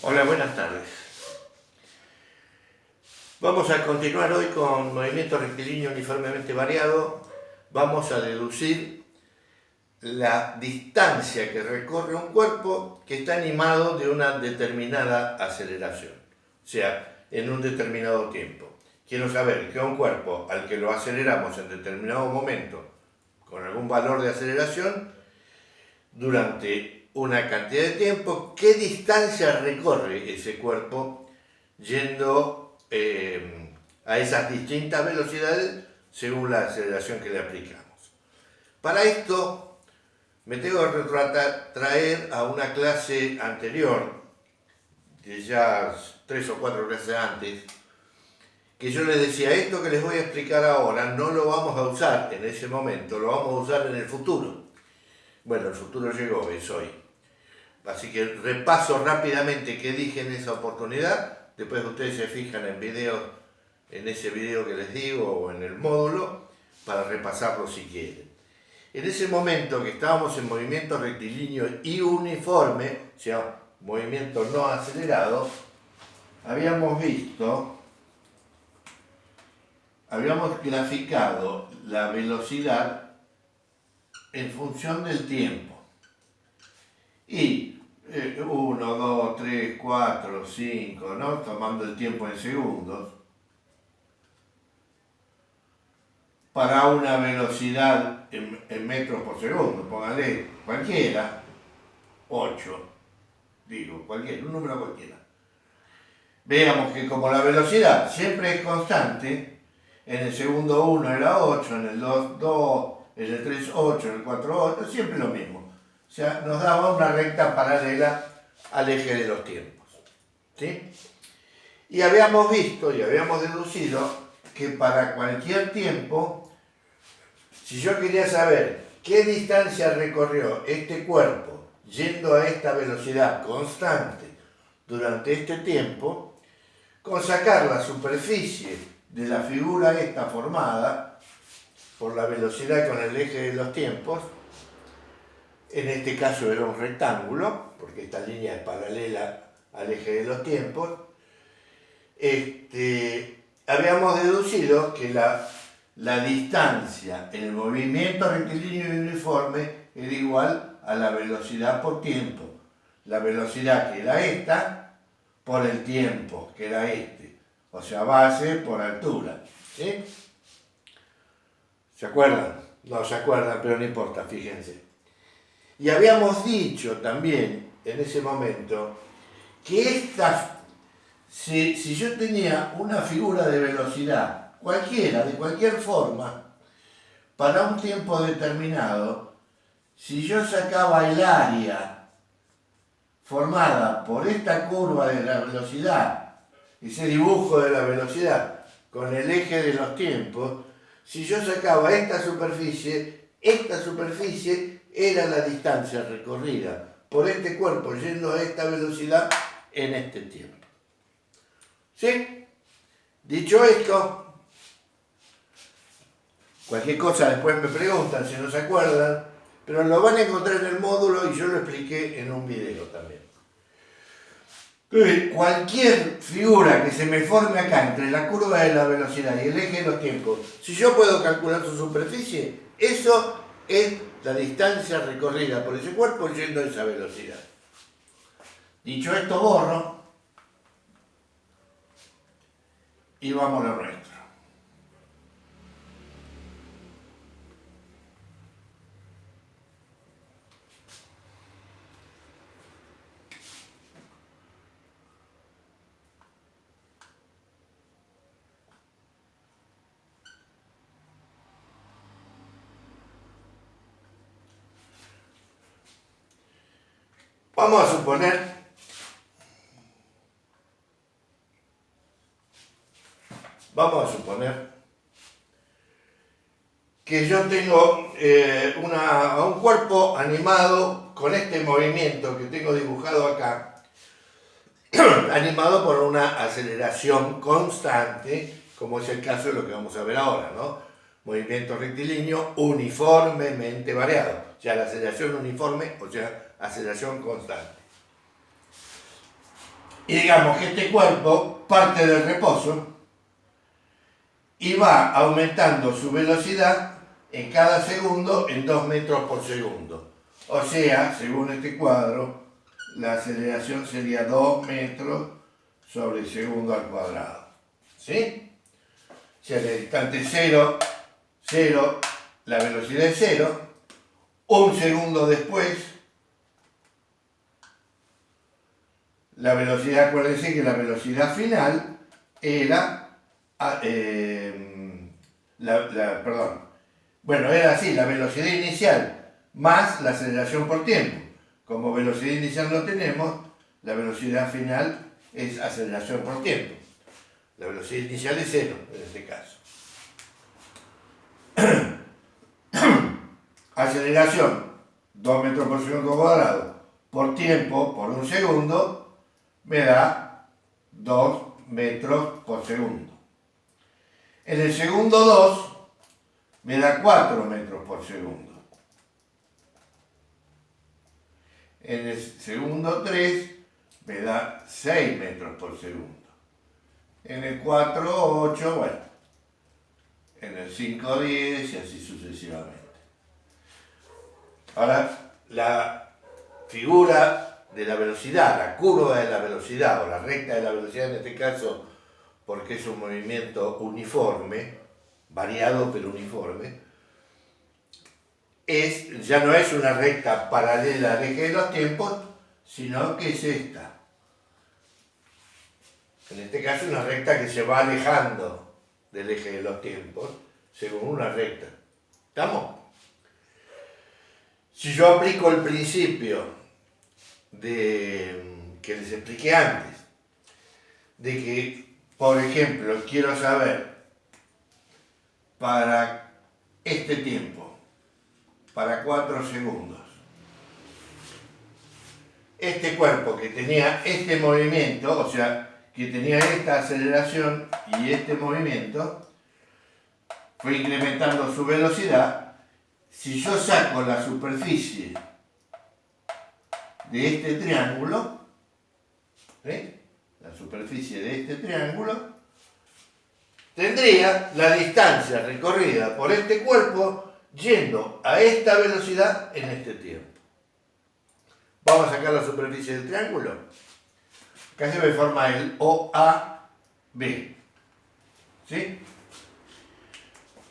Hola, buenas tardes. Vamos a continuar hoy con movimiento rectilíneo uniformemente variado. Vamos a deducir la distancia que recorre un cuerpo que está animado de una determinada aceleración, o sea, en un determinado tiempo. Quiero saber que un cuerpo al que lo aceleramos en determinado momento con algún valor de aceleración durante una cantidad de tiempo, ¿qué distancia recorre ese cuerpo yendo a esas distintas velocidades según la aceleración que le aplicamos? Para esto me tengo que traer a una clase anterior, de ya 3 o 4 clases antes, que yo les decía, esto que les voy a explicar ahora no lo vamos a usar en ese momento, lo vamos a usar en el futuro. Bueno, el futuro llegó, es hoy. Así que repaso rápidamente qué dije en esa oportunidad, después ustedes se fijan en ese video que les digo o en el módulo, para repasarlo si quieren. En ese momento que estábamos en movimiento rectilíneo y uniforme, o sea, movimiento no acelerado, habíamos graficado la velocidad en función del tiempo. Y 1, 2, 3, 4, 5, ¿no? Tomando el tiempo en segundos, para una velocidad en metros por segundo, póngale cualquiera, 8, digo, cualquiera, un número cualquiera. Veamos que como la velocidad siempre es constante, en el segundo 1 era 8, en el 2, 2, en el 3, 8, en el 4, 8, siempre lo mismo. O sea, nos daba una recta paralela al eje de los tiempos, ¿sí? Y habíamos visto y habíamos deducido que para cualquier tiempo, si yo quería saber qué distancia recorrió este cuerpo yendo a esta velocidad constante durante este tiempo, con sacar la superficie de la figura esta formada por la velocidad con el eje de los tiempos, en este caso era un rectángulo, porque esta línea es paralela al eje de los tiempos, habíamos deducido que la distancia en el movimiento rectilíneo y uniforme era igual a la velocidad por tiempo. La velocidad que era esta por el tiempo que era este. O sea, base por altura. ¿Sí? ¿Se acuerdan? No se acuerdan, pero no importa, fíjense. Y habíamos dicho también en ese momento que si yo tenía una figura de velocidad, cualquiera, de cualquier forma, para un tiempo determinado, si yo sacaba el área formada por esta curva de la velocidad, ese dibujo de la velocidad con el eje de los tiempos, si yo sacaba esta superficie era la distancia recorrida por este cuerpo yendo a esta velocidad en este tiempo. ¿Sí? Dicho esto, cualquier cosa después me preguntan si no se acuerdan, pero lo van a encontrar en el módulo y yo lo expliqué en un video también. Entonces, cualquier figura que se me forme acá entre la curva de la velocidad y el eje de los tiempos, si yo puedo calcular su superficie, eso es la distancia recorrida por ese cuerpo yendo a esa velocidad. Dicho esto, borro y vamos a lo nuestro. Vamos a suponer que yo tengo un cuerpo animado con este movimiento que tengo dibujado acá, animado por una aceleración constante, como es el caso de lo que vamos a ver ahora, ¿no? Movimiento rectilíneo uniformemente variado, o sea, la aceleración uniforme, o sea, aceleración constante. Y digamos que este cuerpo parte del reposo y va aumentando su velocidad en cada segundo en 2 metros por segundo. O sea, según este cuadro, la aceleración sería 2 metros sobre el segundo al cuadrado. ¿Sí? O sea, en el instante 0, 0, la velocidad es 0. Un segundo después, la velocidad, acuérdense que la velocidad final era era así, la velocidad inicial más la aceleración por tiempo. Como velocidad inicial no tenemos, la velocidad final es aceleración por tiempo. La velocidad inicial es 0 en este caso. Aceleración, 2 metros por segundo cuadrado, por tiempo, por un segundo, me da 2 metros por segundo. En el segundo 2 me da 4 metros por segundo. En el segundo 3 me da 6 metros por segundo. En el 4, 8, bueno. En el 5, 10 y así sucesivamente. Ahora, la figura de la velocidad, la curva de la velocidad o la recta de la velocidad en este caso, porque es un movimiento uniforme, variado pero uniforme, ya no es una recta paralela al eje de los tiempos, sino que es esta. En este caso una recta que se va alejando del eje de los tiempos, según una recta. ¿Estamos? Si yo aplico el principio que les expliqué antes, de que, por ejemplo, quiero saber para este tiempo, para 4 segundos, este cuerpo que tenía este movimiento, o sea, que tenía esta aceleración y este movimiento, fue incrementando su velocidad. Si yo saco la superficie de este triángulo, ¿sí? La superficie de este triángulo, tendría la distancia recorrida por este cuerpo yendo a esta velocidad en este tiempo. Vamos a sacar la superficie del triángulo. Acá se me forma el OAB. ¿Sí?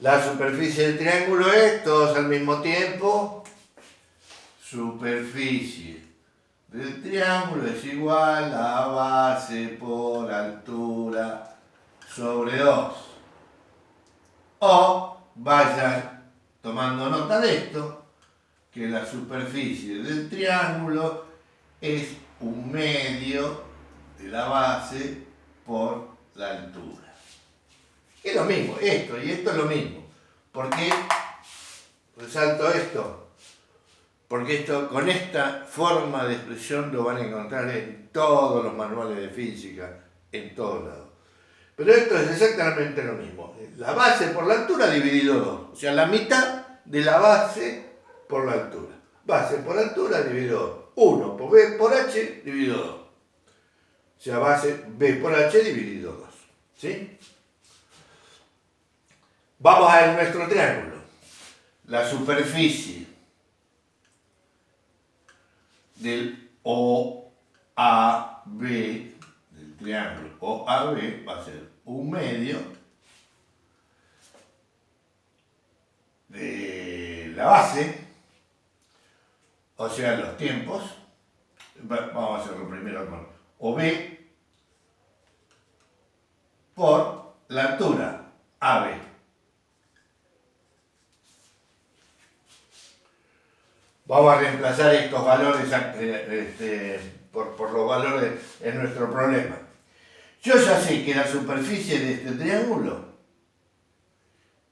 La superficie del triángulo es, todos al mismo tiempo, superficie del triángulo es igual a base por altura sobre 2. O vayan tomando nota de esto, que la superficie del triángulo es 1/2 de la base por la altura. Es lo mismo, esto y esto es lo mismo. ¿Por qué resalto esto? Porque esto, con esta forma de expresión lo van a encontrar en todos los manuales de física, en todos lados. Pero esto es exactamente lo mismo. La base por la altura dividido 2. O sea, la mitad de la base por la altura. Base por altura dividido 2. 1 por B por H dividido 2. O sea, base B por H dividido 2. ¿Sí? Vamos a ver nuestro triángulo. La superficie del OAB, del triángulo OAB, va a ser 1/2 de la base, o sea, los tiempos. Vamos a hacerlo primero con OB por la altura AB. Vamos a reemplazar estos valores por los valores en nuestro problema. Yo ya sé que la superficie de este triángulo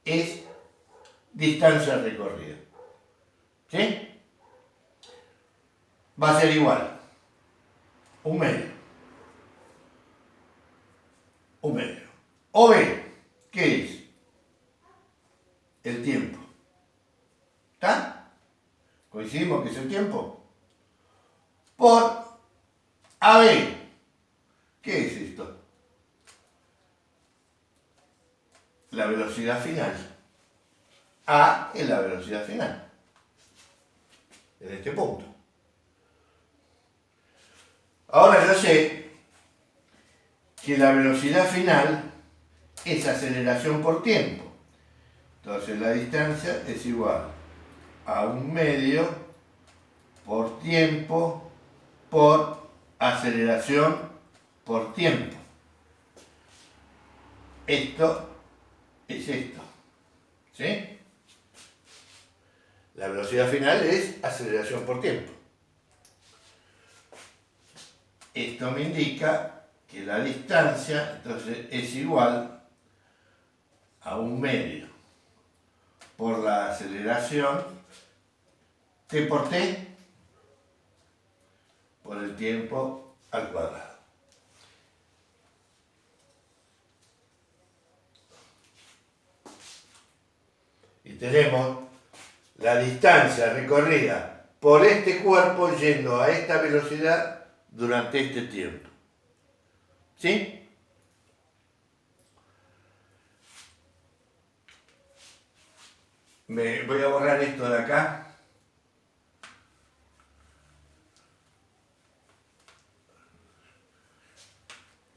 es distancia recorrida. ¿Sí? Va a ser igual. 1/2. 1/2. OB, ¿qué es? El tiempo. ¿Está? ¿Coincidimos que es el tiempo? Por AB. ¿Qué es esto? La velocidad final. A es la velocidad final. En este punto. Ahora yo sé que la velocidad final es aceleración por tiempo. Entonces la distancia es igual a 1/2 por tiempo por aceleración por tiempo. Esto es esto. ¿Sí? La velocidad final es aceleración por tiempo. Esto me indica que la distancia entonces es igual a 1/2 por la aceleración t por t por el tiempo al cuadrado. Y tenemos la distancia recorrida por este cuerpo yendo a esta velocidad durante este tiempo. ¿Sí? Me voy a borrar esto de acá.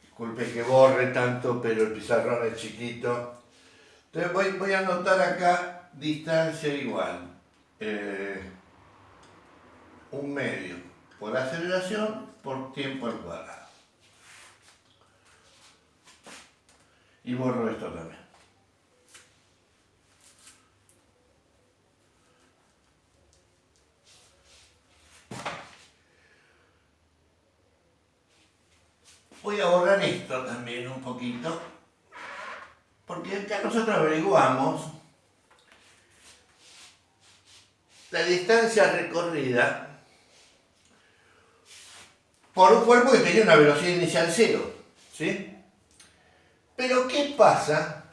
Disculpe que borre tanto, pero el pizarrón es chiquito. Entonces voy a anotar acá distancia igual. 1/2 por aceleración por tiempo al cuadrado. Y borro esto también. Voy a borrar esto también un poquito, porque acá nosotros averiguamos la distancia recorrida por un cuerpo que tenía una velocidad inicial 0, ¿sí? Pero ¿qué pasa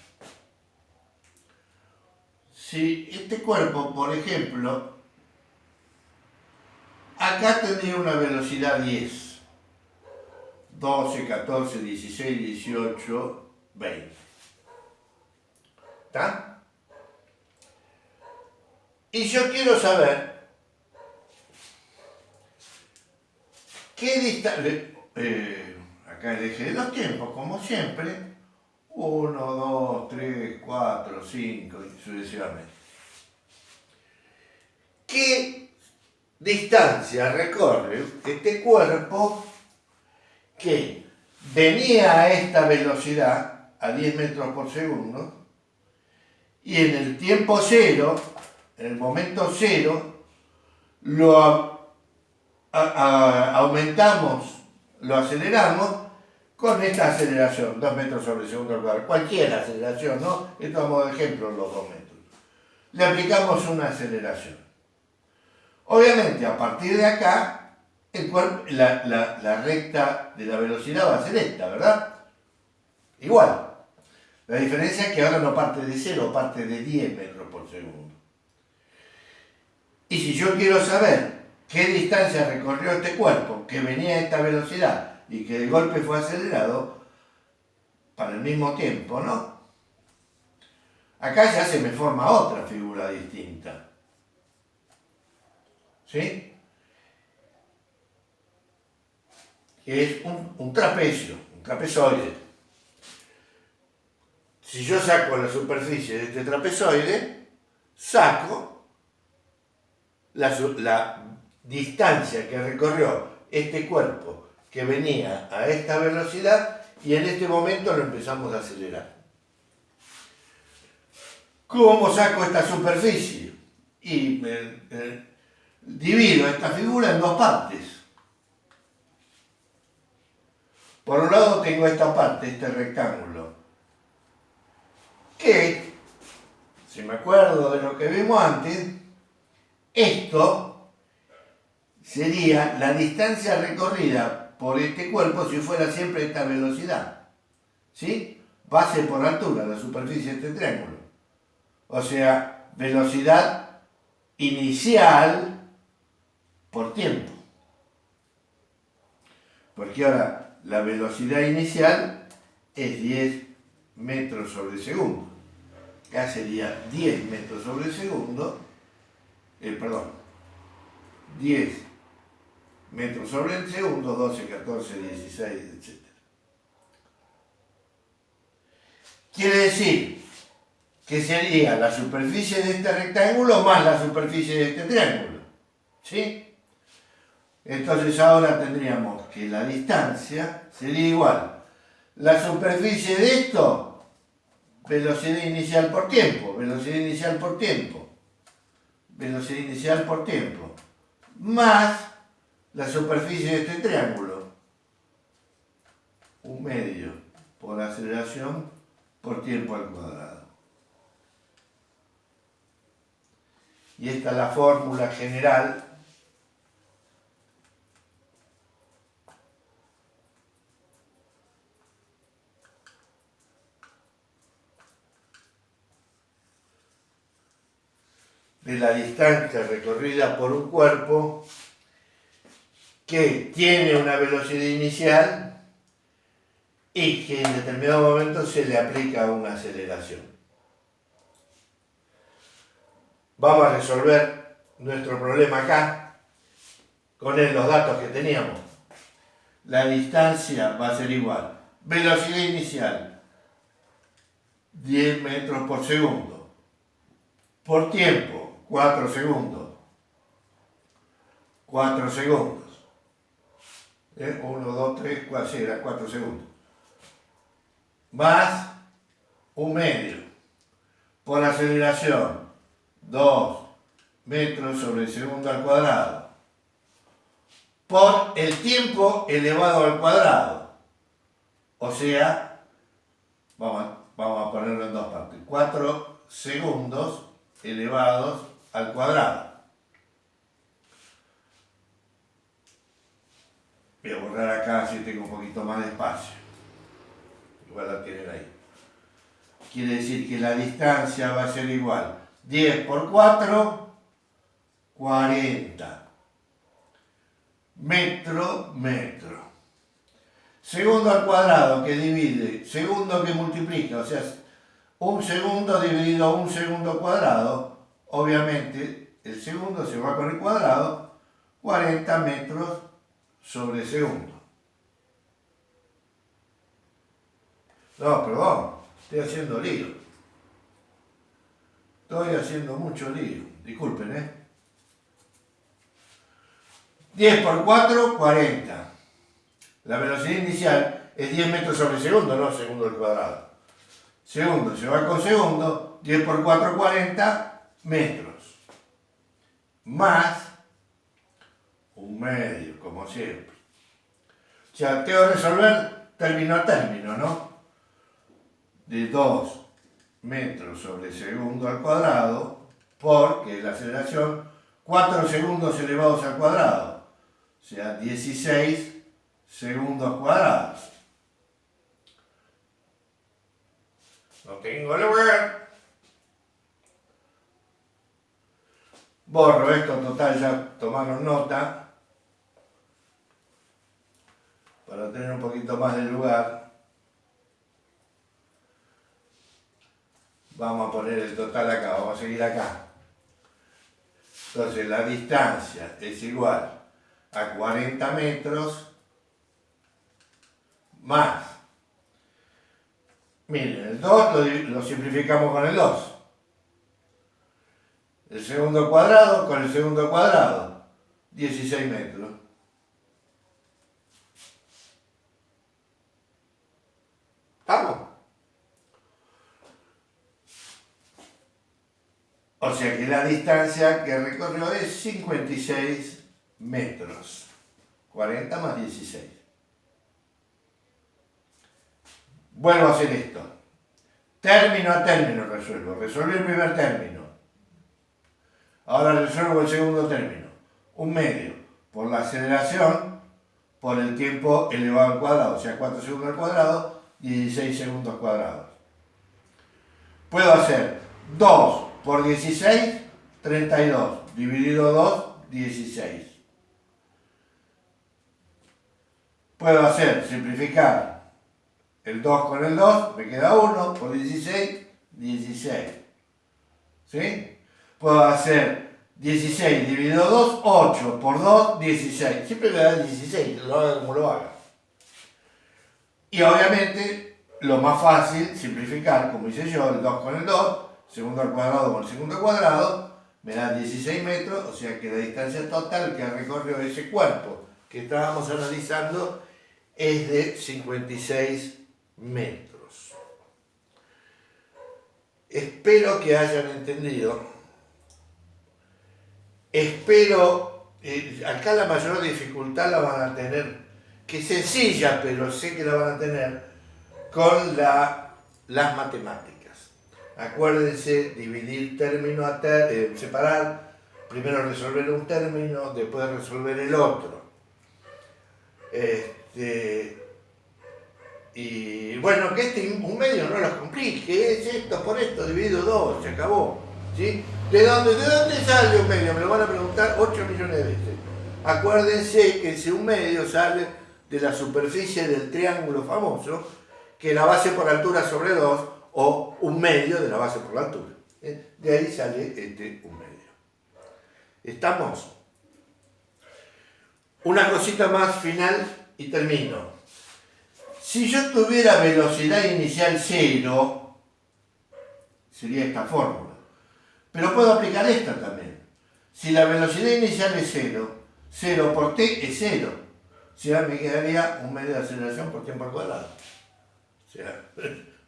si este cuerpo, por ejemplo, acá tendría una velocidad 10, 12, 14, 16, 18, 20? ¿Está? Y yo quiero saber qué distancia, acá el eje de los tiempos, como siempre, 1, 2, 3, 4, 5 y sucesivamente. ¿Qué distancia recorre este cuerpo que venía a esta velocidad, a 10 metros por segundo, y en el tiempo cero, en el momento cero, lo aumentamos, lo aceleramos con esta aceleración, 2 metros sobre segundo al cuadrado, cualquier aceleración, ¿no? Esto vamos de ejemplo, los 2 metros. Le aplicamos una aceleración. Obviamente, a partir de acá, la recta de la velocidad va a ser esta, ¿verdad? Igual. La diferencia es que ahora no parte de 0, parte de 10 metros por segundo. Y si yo quiero saber qué distancia recorrió este cuerpo que venía a esta velocidad y que de golpe fue acelerado, para el mismo tiempo, ¿no? Acá ya se me forma otra figura distinta. ¿Sí? Que es un trapecio, un trapezoide. Si yo saco la superficie de este trapezoide, saco la distancia que recorrió este cuerpo que venía a esta velocidad y en este momento lo empezamos a acelerar. ¿Cómo saco esta superficie? Y divido esta figura en dos partes. Por un lado tengo esta parte, este rectángulo, que, si me acuerdo de lo que vimos antes, esto sería la distancia recorrida por este cuerpo si fuera siempre esta velocidad. ¿Sí? Base por altura, la superficie de este triángulo. O sea, velocidad inicial por tiempo. Porque ahora, la velocidad inicial es 10 metros sobre segundo. Acá sería 10 metros sobre segundo, 10 metros sobre el segundo, 12, 14, 16, etc. Quiere decir que sería la superficie de este rectángulo más la superficie de este triángulo. ¿Sí? Entonces ahora tendríamos que la distancia sería igual. La superficie de esto, velocidad inicial por tiempo, velocidad inicial por tiempo, velocidad inicial por tiempo, más la superficie de este triángulo, 1/2 por aceleración por tiempo al cuadrado. Y esta es la fórmula general de la distancia recorrida por un cuerpo que tiene una velocidad inicial y que en determinado momento se le aplica una aceleración. Vamos a resolver nuestro problema acá con los datos que teníamos. La distancia va a ser igual. Velocidad inicial, 10 metros por segundo. Por tiempo, 4 segundos. 4 segundos. 1, 2, 3, 4, sí, era 4 segundos. Más 1/2 por aceleración, 2 metros sobre segundo al cuadrado, por el tiempo elevado al cuadrado. O sea, vamos a ponerlo en dos partes. 4 segundos elevados al cuadrado. Voy a borrar acá si tengo un poquito más de espacio. Igual la tienen ahí. Quiere decir que la distancia va a ser igual. 10 por 4, 40. Metro. Segundo al cuadrado que divide, segundo que multiplica, o sea, un segundo dividido a un segundo cuadrado, obviamente el segundo se va con el cuadrado, 40 metros sobre segundo. No, perdón, estoy haciendo lío. Estoy haciendo mucho lío. Disculpen, 10 por 4, 40. La velocidad inicial es 10 metros sobre segundo, no segundo al cuadrado. Segundo se va con segundo, 10 por 4, 40 metros. Más 1/2, como siempre. O sea, tengo que resolver término a término, ¿no? De 2 metros sobre segundo al cuadrado, porque la aceleración, 4 segundos elevados al cuadrado, o sea, 16 segundos cuadrados. No tengo lugar. Borro esto, total, ya tomaron nota. Para tener un poquito más de lugar. Vamos a poner el total acá, vamos a seguir acá. Entonces la distancia es igual a 40 metros más. Miren, el 2 lo simplificamos con el 2. El segundo cuadrado con el segundo cuadrado, 16 metros. ¿Estamos? O sea que la distancia que recorrió es 56 metros. 40 más 16. Vuelvo a hacer esto. Término a término resuelvo. Resolví el primer término. Ahora resuelvo el segundo término. 1/2 por la aceleración por el tiempo elevado al cuadrado. O sea, 4 segundos al cuadrado, 16 segundos cuadrados. Puedo hacer 2 por 16, 32. Dividido 2, 16. Puedo hacer, simplificar el 2 con el 2, me queda 1 por 16, 16. ¿Sí? Puedo hacer 16 dividido 2, 8 por 2, 16. Siempre me da 16, lo haga como lo haga. Y obviamente, lo más fácil, simplificar, como hice yo, el 2 con el 2, segundo al cuadrado con el segundo al cuadrado, me da 16 metros, o sea que la distancia total que recorrió ese cuerpo que estábamos analizando es de 56 metros. Espero que hayan entendido. Espero, acá la mayor dificultad la van a tener, que es sencilla, pero sé que la van a tener, con las matemáticas. Acuérdense, dividir término a separar, primero resolver un término, después resolver el otro. Y bueno, que un medio no los complique, es esto por esto, dividido 2, se acabó. ¿Sí? ¿De dónde sale un medio? Me lo van a preguntar 8 millones de veces. Acuérdense que si un medio sale de la superficie del triángulo famoso, que la base por altura sobre 2, o un medio de la base por la altura. De ahí sale un medio. ¿Estamos? Una cosita más final y termino. Si yo tuviera velocidad inicial 0, sería esta fórmula. Pero puedo aplicar esta también. Si la velocidad inicial es 0, 0 por t es 0. O sea, me quedaría un medio de aceleración por tiempo al cuadrado. O sea,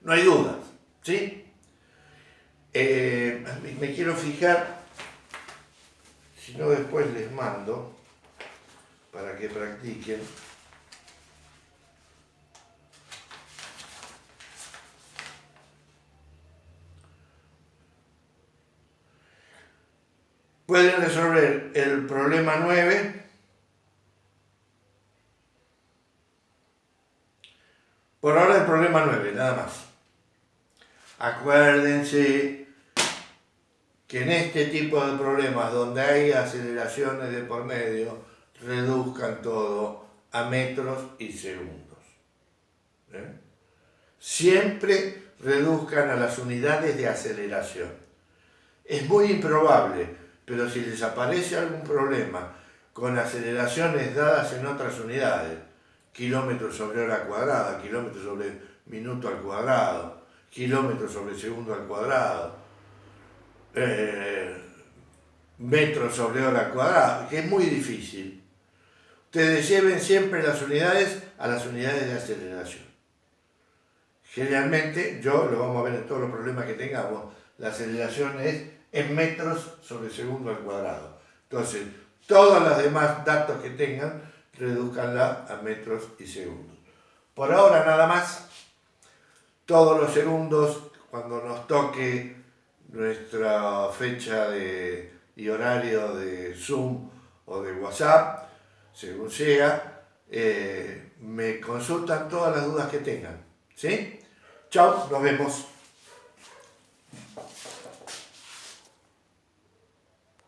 no hay dudas. ¿Sí? Me quiero fijar, si no después les mando, para que practiquen. Pueden resolver el problema 9 por ahora el problema 9, nada más. Acuérdense que en este tipo de problemas donde hay aceleraciones de por medio, reduzcan todo a metros y segundos. Siempre reduzcan a las unidades de aceleración. Es muy improbable, pero si les aparece algún problema con aceleraciones dadas en otras unidades, kilómetros sobre hora cuadrada, kilómetros sobre minuto al cuadrado, kilómetros sobre segundo al cuadrado, metros sobre hora cuadrada, que es muy difícil. Ustedes lleven siempre las unidades a las unidades de aceleración. Generalmente, lo vamos a ver en todos los problemas que tengamos, la aceleración es en metros sobre segundo al cuadrado. Entonces, todos los demás datos que tengan, reduzcanla a metros y segundos. Por ahora nada más. Todos los segundos, cuando nos toque nuestra fecha y horario de Zoom o de WhatsApp, según sea, me consultan todas las dudas que tengan. ¿Sí? Chao, nos vemos.